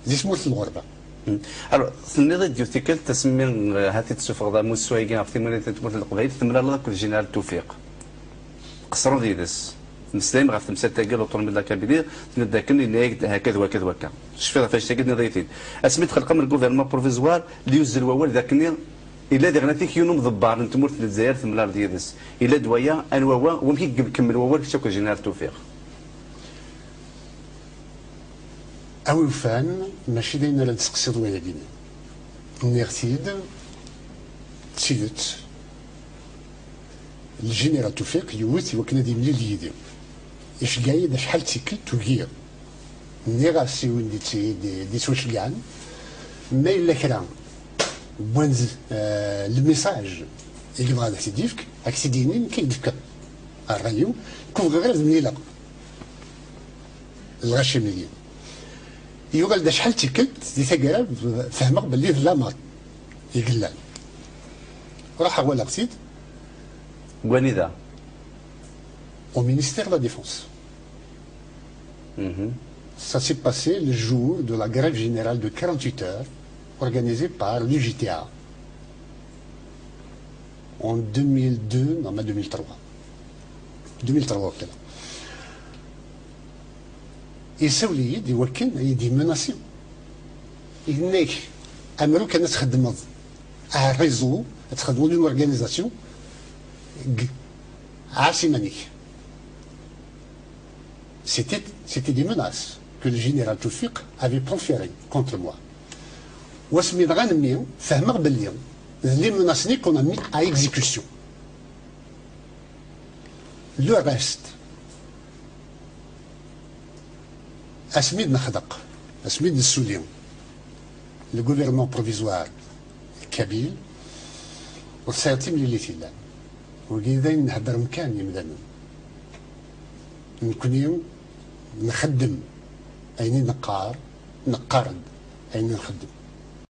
دي سموت الغربه. الو ثنيض ديو تيكل تسمي هاتي تسوفغ ذا موسويكين في ثمانية تموت القبائل ثمنا الله كل جنرال التوفيق قصروا ديدس مسلم غير تمسات تاكل اوتوموبيل لا كابينير تنداكن اللي هكذا وهكذا وهكا شفيها فاش تاكل نضيتين اسميت خلق من الجوفرنمون بروفيزوار اللي يوزل ووال ذاكني الا دغناتيك يونم ضبار نتمرت للجزائر ثمنا ديدس الا دوايا ان ووا ومكي كمل ووال شكو جنرال التوفيق أوفان ماشي دايما لا تسقسيض ولا دينا نيغتيد تسيدت الجنرال توفيق يوت وكنا دي ملي ليدي اش قايد شحال تيكل توكيا نيغاسي وين دي سوشيال ما الا كرا بوانز الميساج اللي بغا تديفك اكسيدينين كيدفك الراديو كون غير زميله الغاشي مليون يقول دا شحال تيكلت دي ثقرا فهمك باللي لا مات يقلال راح ولا قصيد وانذا au ministère de la Défense. Ça s'est passé le jour de la grève générale de 48 heures organisée par l'UJTA en 2002, non mais 2003. 2003 كده. يسوي يدي وكن يدي مناسيو إنك أمرو كانت تخدم الريزو تخدموا لهم أورغانيزاسيون عاصمانيك. C'était des menaces que le général Toufiq avait proférées contre moi. واسمي دغنمي فهمك باللي les menaces qu'on a mis à exécution. Le reste أسميد نخدق أسميد السوليون le gouvernement provisoire كابيل والسيتم اللي تيلان وكذا نهدر مكان يمدنا نكون يوم نخدم أيني نقارد أيني نخدم